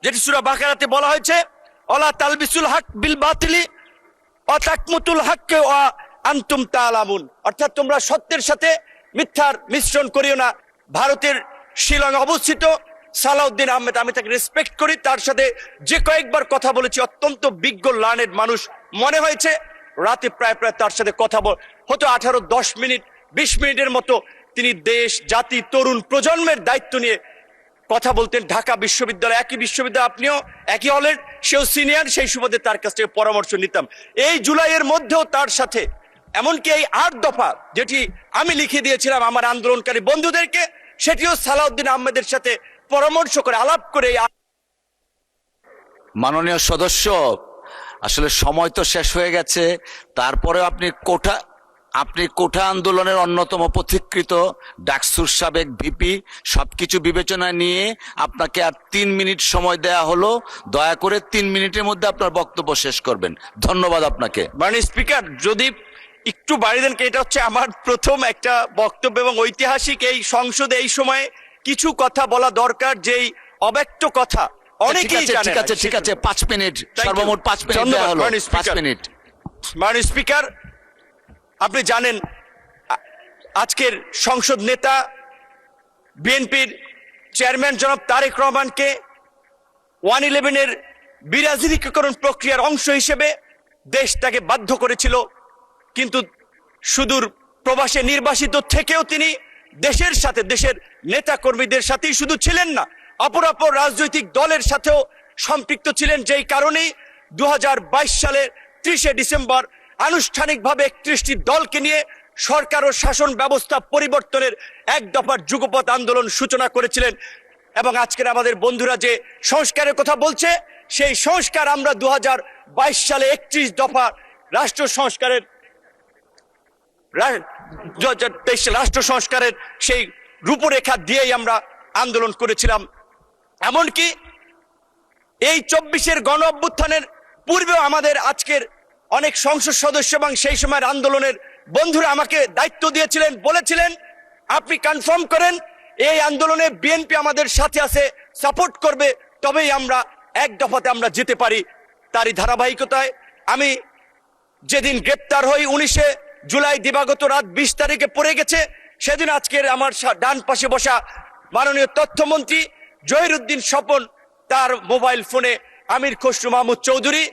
যেটি সূরা বাকারাতে বলা হয়েছে, ওয়ালা তালবিসুল হক বিল বাতিলি ওয়া তাকমুতুল হককে ওয়া আনতুম তাআলামুন, অর্থাৎ তোমরা সত্যের সাথে মিথ্যার মিশ্রণ করিও না। ভারতের শিলং অবস্থিত সালাউদ্দিন আহমেদ, আমি তাকে রেসপেক্ট করি, তার সাথে যে কয়েকবার কথা বলেছি, অত্যন্ত বিজ্ঞ লার্নেড মানুষ মনে হয়েছে। রাতে প্রায় তার সাথে কথা হতো 18-10 মিনিট 20 মিনিটের মতো তিনি দেশ জাতি তরুণ প্রজন্মের দায়িত্ব নিয়ে কথা বলতেন। ঢাকা বিশ্ববিদ্যালয়, একই বিশ্ববিদ্যালয়, আপনিও একই হলের, সেও সিনিয়র, সেই সুবাদে তার কাছ থেকে পরামর্শ নিতাম। এই জুলাইয়ের মধ্যেও তার সাথে এমনকি এই 8 দফা যেটি আমি লিখে দিয়েছিলাম আমার আন্দোলনকারী বন্ধুদেরকে, সেটিও সালাউদ্দিন আহমেদের সাথে পরামর্শ করে আলাপ করে। মাননীয় সদস্য, আসলে সময় তো শেষ হয়ে গেছে, তারপরে আপনি কোঠা আন্দোলনের অন্যতম পথিকৃত, ডাকসুর সাবেক ভিপি, সবকিছু বিবেচনায় নিয়ে আপনাকে আর 3 মিনিট সময় দেয়া হলো। দয়া করে 3 মিনিটের মধ্যে আপনার বক্তব্য শেষ করবেন। ধন্যবাদ আপনাকে। মাননীয় স্পিকার, যদি একটু বাড়িয়ে দেন, এটা হচ্ছে আমার প্রথম একটা বক্তব্য এবং ঐতিহাসিক এই সংসদে এই সময়ে কিছু কথা বলা দরকার, যেই অব্যক্ত কথা অনেকেই জানে না। ঠিক আছে 5 মিনিট, সর্বমোট 5 মিনিট দেয়া হলো। 5 মিনিট। মাননীয় স্পিকার, আপনি জানেন আজকের সংসদ নেতা বিএনপির চেয়ারম্যান জনাব তারেক রহমানকে 111-এর বিরাজনীতিকরণ প্রক্রিয়ার অংশ হিসেবে দেশ তাকে বাধ্য করেছিল, কিন্তু সুদূর প্রবাসে নির্বাসিত থেকেও তিনি দেশের সাথে, দেশের নেতা কর্মীদের সাথেই শুধু ছিলেন না, অপর রাজনৈতিক দলের সাথেও সম্পৃক্ত ছিলেন। যেই কারণেই 2022 সালের 30 ডিসেম্বর আনুষ্ঠানিকভাবে 31টি দলকে নিয়ে সরকার ও শাসন ব্যবস্থা পরিবর্তনের 1 দফার যুগপৎ আন্দোলন সূচনা করেছিলেন। এবং আজকের আমাদের বন্ধুরা যে সংস্কারের কথা বলছে, সেই সংস্কার আমরা 2022 সালে 31 দফা রাষ্ট্র সংস্কারের সেই রূপরেখা দিয়েই আমরা আন্দোলন করেছিলাম। এমনকি এই 24-এর গণ অভ্যুত্থানের পূর্বেও আমাদের আজকের অনেক সংসদ সদস্য এবং সেই সময়ের আন্দোলনের বন্ধুরা আমাকে দায়িত্ব দিয়েছিলেন, বলেছিলেন আপনি কনফার্ম করেন এই আন্দোলনে বিএনপি আমাদের সাথে আছে, সাপোর্ট করবে, তবেই আমরা 1 দফাতে আমরা যেতে পারি। তারই ধারাবাহিকতায় আমি যেদিন গ্রেপ্তার হই 19 জুলাই দিবাগত রাত 20 তারিখে পড়ে গেছে, সেদিন আজকের আমার ডান পাশে বসা মাননীয় তথ্যমন্ত্রী জহিরুদ্দিন স্বপন, তার মোবাইল ফোনে আমির খসরু মাহমুদ চৌধুরী,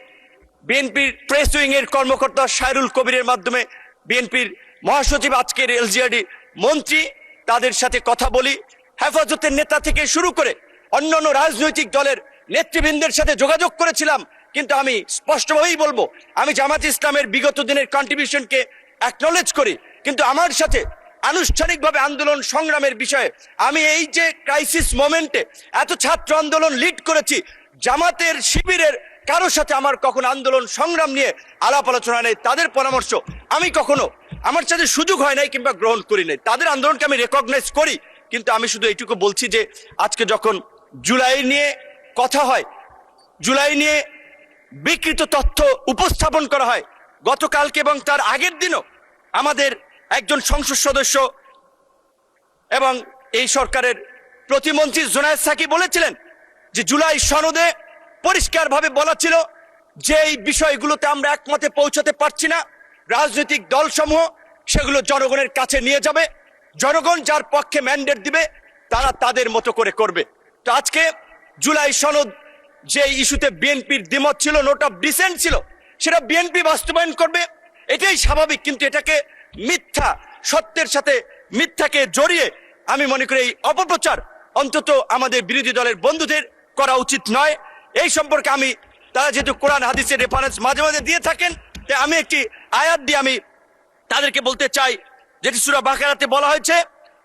বিএনপির প্রেস উইং এর কর্মকর্তা সাইরুল কবিরের মাধ্যমে বিএনপির মহাসচিব, আজকের এলজিআরডি মন্ত্রী, তাদের সাথে কথা বলি। হেফাজতের নেতা থেকে শুরু করে অন্যান্য রাজনৈতিক দলের নেতৃবৃন্দের সাথে যোগাযোগ করেছিলাম। কিন্তু আমি স্পষ্টভাবেই বলবো, আমি জামাত ইসলামের বিগত দিনের কন্ট্রিবিউশনকে অ্যাকনলেজ করি, কিন্তু আমার সাথে আনুষ্ঠানিকভাবে আন্দোলন সংগ্রামের বিষয়ে আমি এই যে ক্রাইসিস মোমেন্টে এত ছাত্র আন্দোলন লিড করেছি, জামাতের শিবিরের কারোর সাথে আমার কখনো আন্দোলন সংগ্রাম নিয়ে আলাপ আলোচনা নেই। তাদের পরামর্শ আমি কখনো আমার সাথে সুযোগ হয় নাই কিংবা গ্রহণ করি নাই। তাদের আন্দোলনকে আমি রেকগনাইজ করি, কিন্তু আমি শুধু এইটুকু বলছি যে আজকে যখন জুলাই নিয়ে কথা হয়, জুলাই নিয়ে বিকৃত তথ্য উপস্থাপন করা হয়, গতকালকে এবং তার আগের দিনও আমাদের একজন সংসদ সদস্য এবং এই সরকারের প্রতিমন্ত্রী জুনায়েদ সাকি বলেছিলেন যে জুলাই সনদে পরিষ্কারভাবে বলা ছিল যে এই বিষয়গুলোতে আমরা একমতে পৌঁছাতে পারছি না, রাজনৈতিক দলসমূহ সেগুলো জনগণের কাছে নিয়ে যাবে, জনগণ যার পক্ষে ম্যান্ডেট দিবে তারা তাদের মতো করে করবে। তো আজকে জুলাই সনদ যে ইস্যুতে বিএনপির দ্বিমত ছিল, নোট অফ ডিসেন্ট ছিল, সেটা বিএনপি বাস্তবায়ন করবে, এটাই স্বাভাবিক। কিন্তু এটাকে মিথ্যা, সত্যের সাথে মিথ্যাকে জড়িয়ে আমি মনে করি এই অপপ্রচার অন্তত আমাদের বিরোধী দলের বন্ধুদের করা উচিত নয়। এই সম্পর্কে আমি, তারা যেহেতু কোরআন হাদিসের রেফারেন্স মাঝে মাঝে দিয়ে থাকেন, তাই আমি একটি আয়াত দিয়ে আমি তাদেরকে বলতে চাই, যেটি সূরা বাকারাতে বলা হয়েছে,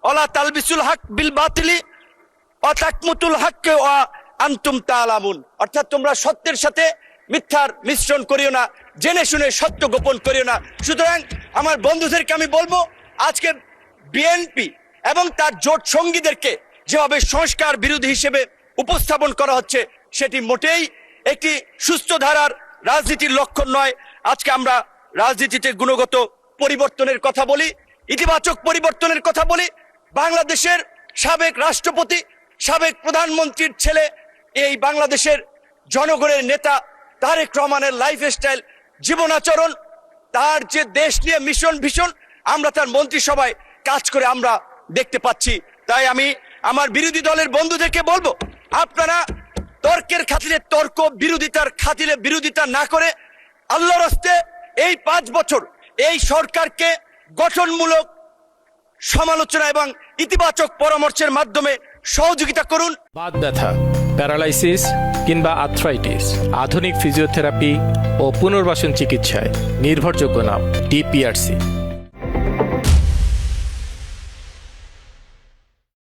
ওয়ালা তালবিসুল হক বিল বাতিলি ওয়া তাকমুতুল হককে ওয়া আনতুম তাআলামুন, অর্থাৎ তোমরা সত্যের সাথে মিথ্যার মিশ্রণ করিও না, জেনে শুনে সত্য গোপন করিও না। সুতরাং আমার বন্ধুদেরকে আমি বলবো, আজকে বিএনপি এবং তার জোট সঙ্গীদেরকে যেভাবে সংস্কার বিরোধী হিসেবে উপস্থাপন করা হচ্ছে, সেটি মোটেই একটি সুস্থ ধারার রাজনীতির লক্ষণ নয়। আজকে আমরা রাজনীতিতে গুণগত পরিবর্তনের কথা বলি, ইতিবাচক পরিবর্তনের কথা বলি। বাংলাদেশের সাবেক রাষ্ট্রপতি, সাবেক প্রধানমন্ত্রীর ছেলে এই বাংলাদেশের জনগণের নেতা তারেক রহমানের লাইফস্টাইল, জীবনাচরণ, তার যে দেশ নিয়ে মিশন ভীষণ, আমরা তার মন্ত্রিসভায় কাজ করে আমরা দেখতে পাচ্ছি। তাই আমি আমার বিরোধী দলের বন্ধুদেরকে বলবো, আপনারা তর্কের খাতিরে তর্ক, বিরোধিতার খাতিরে বিরোধিতা না করে আল্লাহর রাস্তে এই 5 বছর এই সরকারকে গঠনমূলক সমালোচনা এবং ইতিবাচক পরামর্শের মাধ্যমে সহযোগিতা করুন। বাত ব্যথা, প্যারালাইসিস কিংবা আর্থ্রাইটিস, আধুনিক ফিজিওথেরাপি ও পুনর্বাসন চিকিৎসায় নির্ভরযোগ্য নাম DPRC।